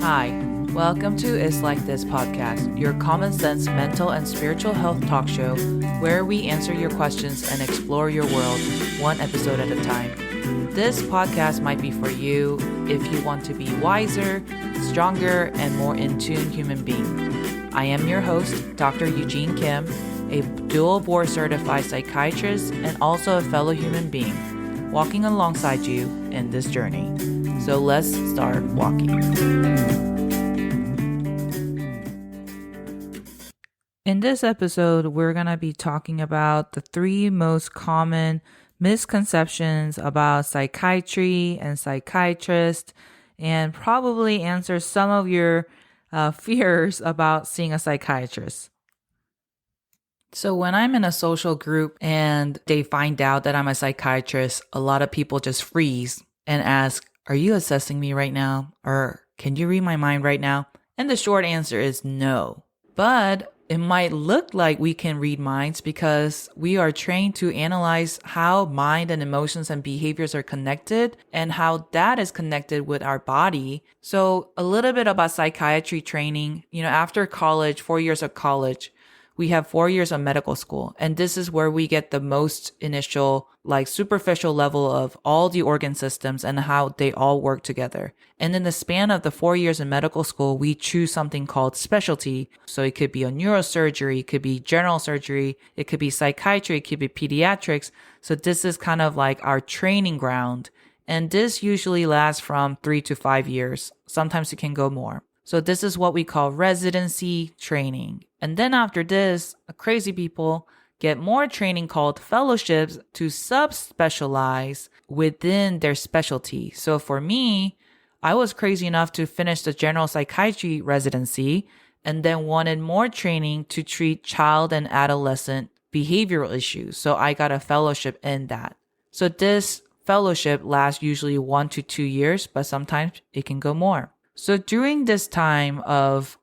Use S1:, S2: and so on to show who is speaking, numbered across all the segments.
S1: Hi, welcome to It's Like This podcast, your common sense mental and spiritual health talk show where we answer your questions and explore your world one episode at a time. This podcast might be for you if you want to be wiser, stronger, and more in tune human being. I am your host, Dr. Eugene Kim, a dual board certified psychiatrist and also a fellow human being, walking alongside you in this journey. So let's start walking. In this episode, we're going to be talking about the 3 most common misconceptions about psychiatry and psychiatrists, and probably answer some of your fears about seeing a psychiatrist. So when I'm in a social group and they find out that I'm a psychiatrist, a lot of people just freeze and ask, "Are you assessing me right now?" Or "Can you read my mind right now?" And the short answer is no. But it might look like we can read minds because we are trained to analyze how mind and emotions and behaviors are connected and how that is connected with our body. So a little bit about psychiatry training. After college, 4 years of college, we have 4 years of medical school. And this is where we get the most initial, superficial level of all the organ systems and how they all work together. And in the span of the 4 years in medical school, we choose something called specialty. So it could be a neurosurgery, it could be general surgery, it could be psychiatry, it could be pediatrics. So this is kind of like our training ground. And this usually lasts from 3 to 5 years. Sometimes it can go more. So this is what we call residency training. And then after this, crazy people get more training called fellowships to subspecialize within their specialty. So for me, I was crazy enough to finish the general psychiatry residency and then wanted more training to treat child and adolescent behavioral issues. So I got a fellowship in that. So this fellowship lasts usually 1 to 2 years, but sometimes it can go more. So during this time of,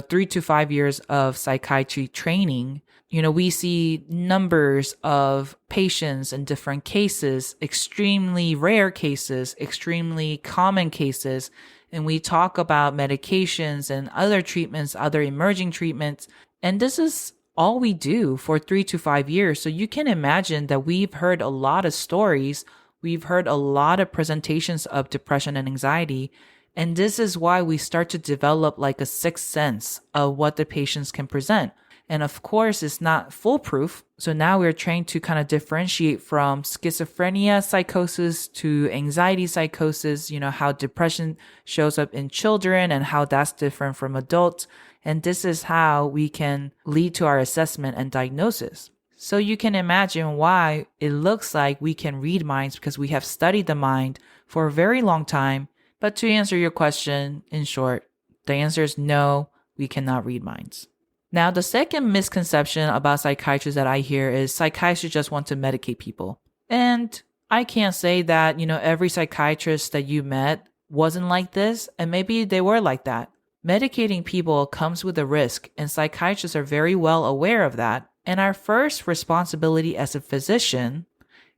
S1: 3 to 5 years of psychiatry training, we see numbers of patients in different cases, extremely rare cases, extremely common cases. And we talk about medications and other treatments, other emerging treatments. And this is all we do for 3 to 5 years. So you can imagine that we've heard a lot of stories. We've heard a lot of presentations of depression and anxiety. And this is why we start to develop like a sixth sense of what the patients can present. And of course, it's not foolproof. So now we're trained to kind of differentiate from schizophrenia psychosis to anxiety psychosis, how depression shows up in children and how that's different from adults. And this is how we can lead to our assessment and diagnosis. So you can imagine why it looks like we can read minds because we have studied the mind for a very long time. But to answer your question, in short, the answer is no, we cannot read minds. Now, the second misconception about psychiatrists that I hear is psychiatrists just want to medicate people. And I can't say that, every psychiatrist that you met wasn't like this, and maybe they were like that. Medicating people comes with a risk, and psychiatrists are very well aware of that. And our first responsibility as a physician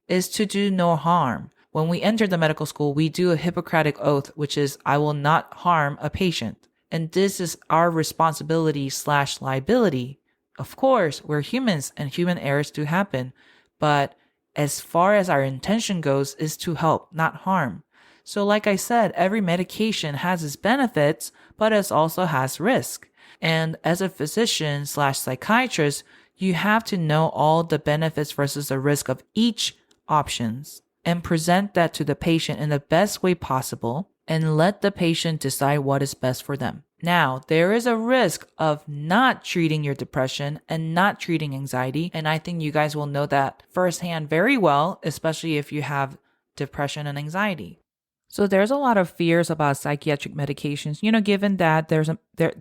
S1: is to do no harm. When we enter the medical school, we do a Hippocratic oath, which is, I will not harm a patient. And this is our responsibility/liability. Of course, we're humans and human errors do happen. But as far as our intention goes is to help, not harm. So like I said, every medication has its benefits, but it also has risk. And as a physician/psychiatrist, you have to know all the benefits versus the risk of each options, and present that to the patient in the best way possible and let the patient decide what is best for them. Now, there is a risk of not treating your depression and not treating anxiety, and I think you guys will know that firsthand very well, especially if you have depression and anxiety. So there's a lot of fears about psychiatric medications, given that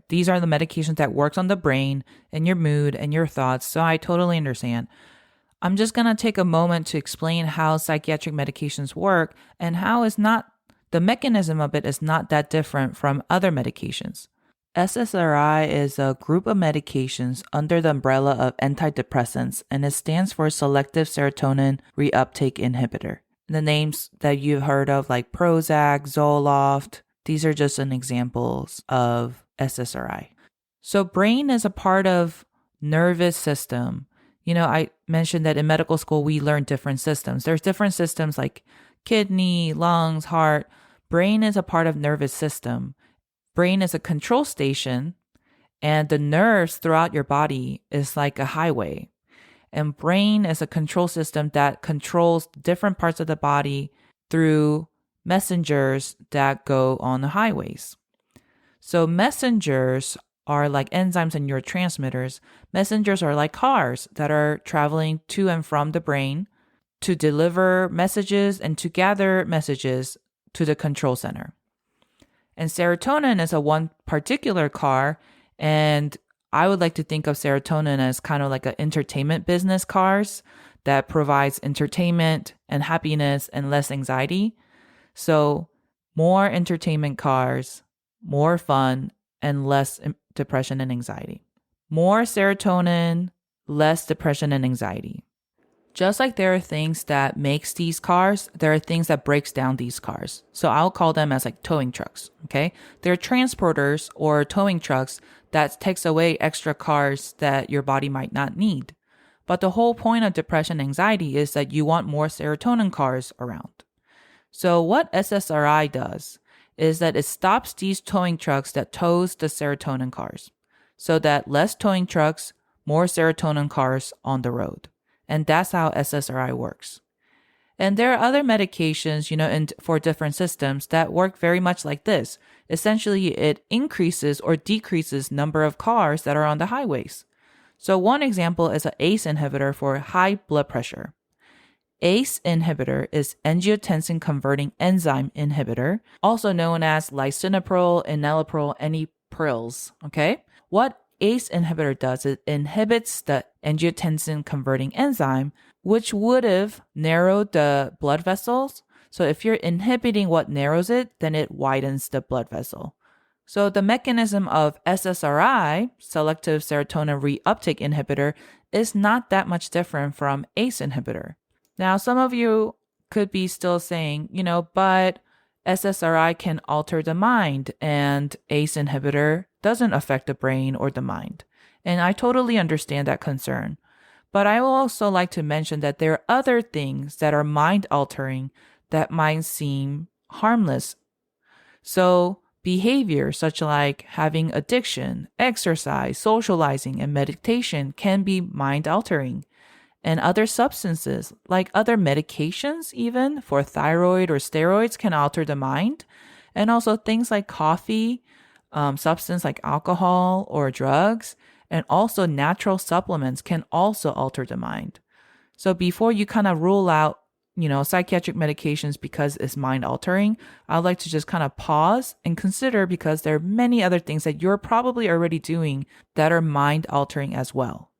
S1: these are the medications that works on the brain and your mood and your thoughts, so I totally understand. I'm just going to take a moment to explain how psychiatric medications work and how the mechanism of it is not that different from other medications. SSRI is a group of medications under the umbrella of antidepressants, and it stands for selective serotonin reuptake inhibitor. The names that you've heard of like Prozac, Zoloft, These are just an examples of SSRI. So brain is a part of nervous system. I mentioned that in medical school, we learn different systems. There's different systems like kidney, lungs, heart. Brain is a part of nervous system. Brain is a control station, and the nerves throughout your body is like a highway. And brain is a control system that controls different parts of the body through messengers that go on the highways. So messengers are like enzymes and neurotransmitters. Messengers are like cars that are traveling to and from the brain to deliver messages and to gather messages to the control center. And serotonin is a one particular car, and I would like to think of serotonin as kind of like an entertainment business cars that provides entertainment and happiness and less anxiety. So more entertainment cars, more fun, and less depression and anxiety. More serotonin, less depression and anxiety. Just like there are things that makes these cars, there are things that breaks down these cars. So I'll call them as like towing trucks, okay? They're transporters or towing trucks that takes away extra cars that your body might not need. But the whole point of depression and anxiety is that you want more serotonin cars around. So what SSRI does is that it stops these towing trucks that tows the serotonin cars, so that less towing trucks, more serotonin cars on the road. And that's how SSRI works. And there are other medications, for different systems that work very much like this. Essentially, it increases or decreases number of cars that are on the highways. So one example is an ACE inhibitor for high blood pressure. ACE inhibitor is angiotensin converting enzyme inhibitor, also known as lisinopril, enalapril, eniprils. Okay? What ACE inhibitor does is it inhibits the angiotensin converting enzyme, which would have narrowed the blood vessels. So if you're inhibiting what narrows it, then it widens the blood vessel. So the mechanism of SSRI, selective serotonin reuptake inhibitor, is not that much different from ACE inhibitor. Now, some of you could be still saying, but SSRI can alter the mind and ACE inhibitor doesn't affect the brain or the mind. And I totally understand that concern. But I will also like to mention that there are other things that are mind altering that might seem harmless. So behavior such like having addiction, exercise, socializing, and meditation can be mind altering. And other substances, like other medications even for thyroid or steroids, can alter the mind. And also things like coffee, substance like alcohol or drugs, and also natural supplements can also alter the mind. So before you kind of rule out, psychiatric medications because it's mind altering, I'd like to just kind of pause and consider, because there are many other things that you're probably already doing that are mind altering as well.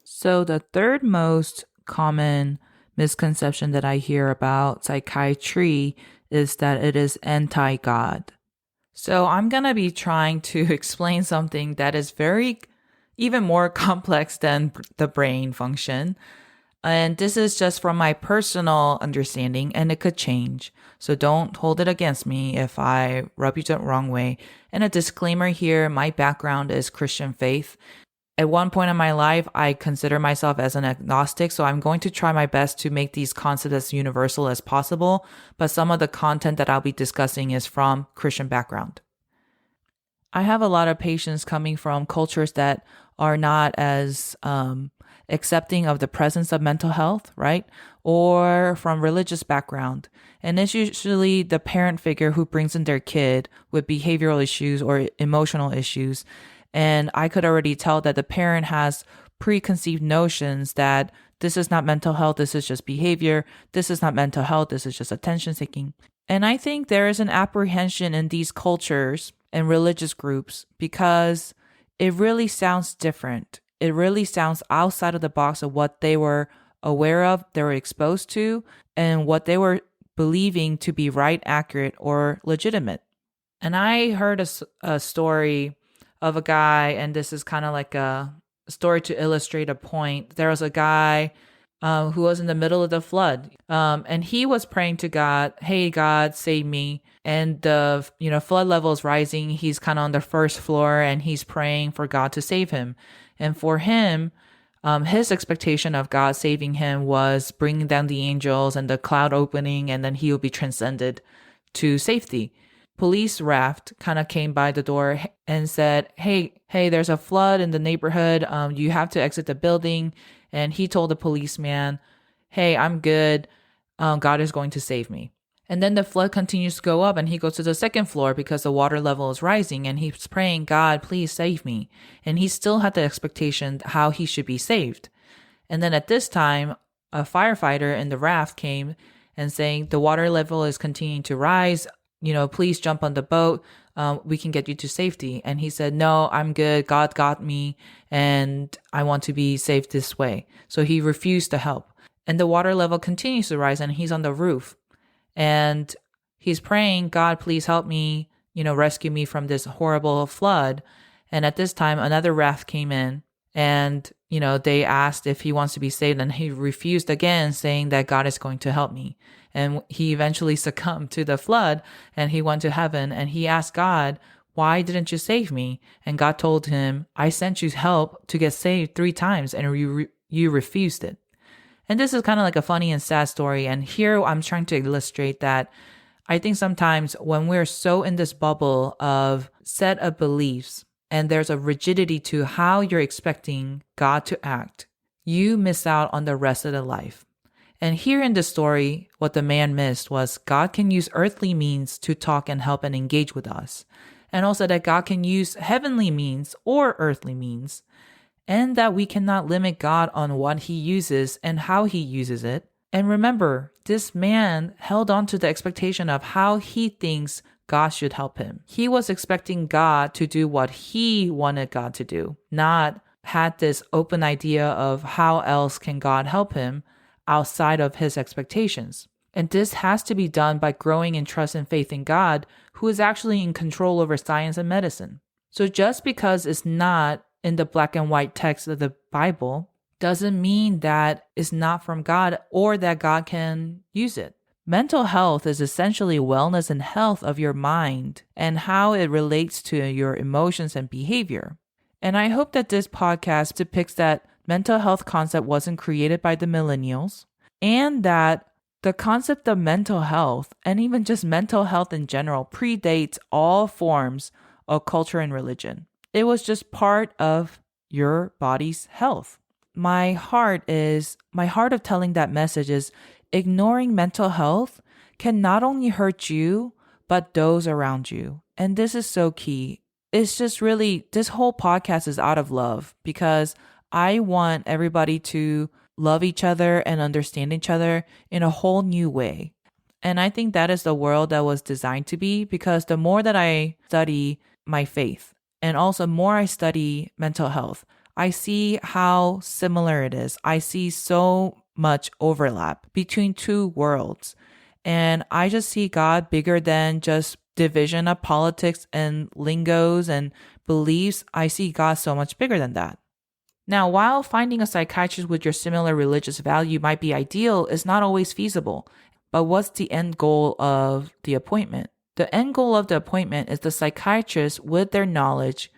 S1: So the third most common misconception that I hear about psychiatry is that it is anti-God. So I'm going to be trying to explain something that is even more complex than the brain function. And this is just from my personal understanding, and it could change. So don't hold it against me if I rub you the wrong way. And a disclaimer here, my background is Christian faith. At one point in my life, I consider myself as an agnostic, so I'm going to try my best to make these concepts as universal as possible, but some of the content that I'll be discussing is from Christian background. I have a lot of patients coming from cultures that are not as accepting of the presence of mental health, right? Or from religious background. And it's usually the parent figure who brings in their kid with behavioral issues or emotional issues. And I could already tell that the parent has preconceived notions that this is not mental health, this is just behavior. This is not mental health, this is just attention seeking. And I think there is an apprehension in these cultures and religious groups because it really sounds different. It really sounds outside of the box of what they were aware of, they were exposed to, and what they were believing to be right, accurate, or legitimate. And I heard a story of a guy, and this is kind of like a story to illustrate a point. There was a guy who was in the middle of the flood. And he was praying to God, hey, God, save me. And the flood level is rising. He's kind of on the first floor and he's praying for God to save him. And for him, his expectation of God saving him was bringing down the angels and the cloud opening, and then he will be transcended to safety. Police raft kind of came by the door and said, hey, there's a flood in the neighborhood. You have to exit the building. And he told the policeman, hey, I'm good. God is going to save me. And then the flood continues to go up and he goes to the second floor because the water level is rising and he's praying, God, please save me. And he still had the expectation how he should be saved. And then at this time, a firefighter in the raft came and saying, the water level is continuing to rise. Please jump on the boat. We can get you to safety. And he said, no, I'm good. God got me and I want to be saved this way. So he refused to help. And the water level continues to rise and he's on the roof. And he's praying, God, please help me, rescue me from this horrible flood. And at this time, another raft came in and, they asked if he wants to be saved. And he refused again, saying that God is going to help me. And he eventually succumbed to the flood and he went to heaven and he asked God, why didn't you save me? And God told him, I sent you help to get saved 3 times and you refused it. And this is kind of like a funny and sad story. And here I'm trying to illustrate that I think sometimes when we're so in this bubble of set of beliefs and there's a rigidity to how you're expecting God to act, you miss out on the rest of the life. And here in this story, what the man missed was God can use earthly means to talk and help and engage with us. And also that God can use heavenly means or earthly means. And that we cannot limit God on what he uses and how he uses it. And remember, this man held on to the expectation of how he thinks God should help him. He was expecting God to do what he wanted God to do, not had this open idea of how else can God help him outside of his expectations. And this has to be done by growing in trust and faith in God, who is actually in control over science and medicine. So just because it's not in the black and white text of the Bible doesn't mean that it's not from God or that God can use it. Mental health is essentially wellness and health of your mind and how it relates to your emotions and behavior. And I hope that this podcast depicts that mental health concept wasn't created by the millennials and that the concept of mental health and even just mental health in general predates all forms of culture and religion. It was just part of your body's health. My heart of telling that message is ignoring mental health can not only hurt you, but those around you. And this is so key. It's just really, this whole podcast is out of love because I want everybody to love each other and understand each other in a whole new way. And I think that is the world that was designed to be, because the more that I study my faith and also more I study mental health, I see how similar it is. I see so much overlap between two worlds. And I just see God bigger than just division of politics and lingos and beliefs. I see God so much bigger than that. Now, while finding a psychiatrist with your similar religious value might be ideal, it's not always feasible. But what's the end goal of the appointment? The end goal of the appointment is the psychiatrist, with their knowledge,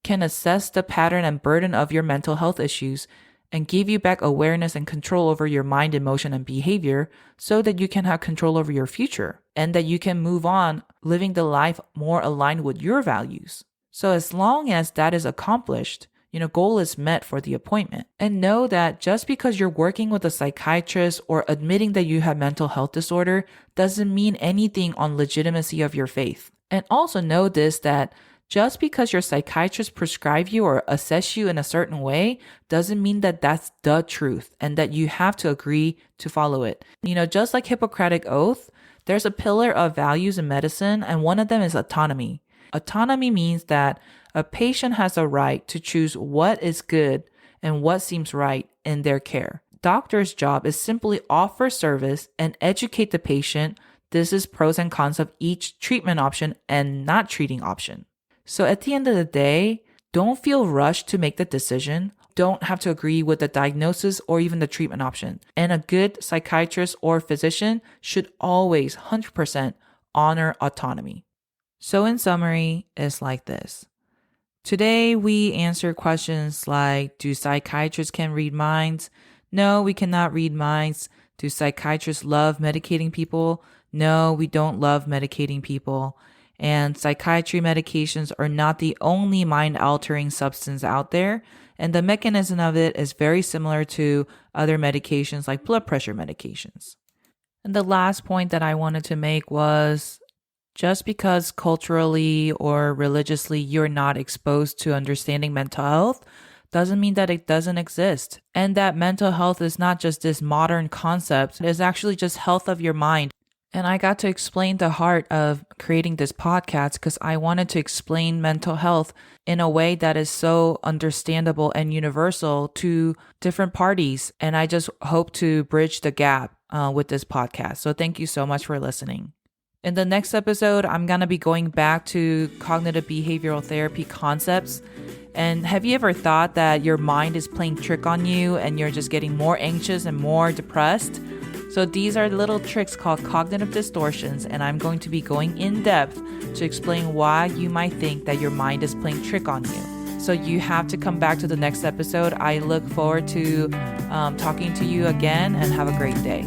S1: can assess the pattern and burden of your mental health issues and give you back awareness and control over your mind, emotion, and behavior so that you can have control over your future and that you can move on living the life more aligned with your values. So as long as that is accomplished, goal is met for the appointment. And know that just because you're working with a psychiatrist or admitting that you have mental health disorder doesn't mean anything on legitimacy of your faith. And also know this, that just because your psychiatrist prescribe you or assess you in a certain way doesn't mean that that's the truth and that you have to agree to follow it. Just like Hippocratic Oath, there's a pillar of values in medicine, and one of them is autonomy. Autonomy means that a patient has a right to choose what is good and what seems right in their care. Doctor's job is simply offer service and educate the patient. This is pros and cons of each treatment option and not treating option. So at the end of the day, don't feel rushed to make the decision. don't have to agree with the diagnosis or even the treatment option. And a good psychiatrist or physician should always 100% honor autonomy. So in summary, it's like this. Today, we answer questions like, do psychiatrists can read minds? No, we cannot read minds. Do psychiatrists love medicating people? No, we don't love medicating people. And psychiatry medications are not the only mind-altering substance out there. And the mechanism of it is very similar to other medications like blood pressure medications. And the last point that I wanted to make was, just because culturally or religiously you're not exposed to understanding mental health doesn't mean that it doesn't exist. And that mental health is not just this modern concept, it is actually just health of your mind. And I got to explain the heart of creating this podcast because I wanted to explain mental health in a way that is so understandable and universal to different parties. And I just hope to bridge the gap with this podcast. So thank you so much for listening. In the next episode, I'm going to be going back to cognitive behavioral therapy concepts. And have you ever thought that your mind is playing trick on you and you're just getting more anxious and more depressed? So these are little tricks called cognitive distortions, and I'm going to be going in depth to explain why you might think that your mind is playing trick on you. So you have to come back to the next episode. I look forward to talking to you again, and have a great day.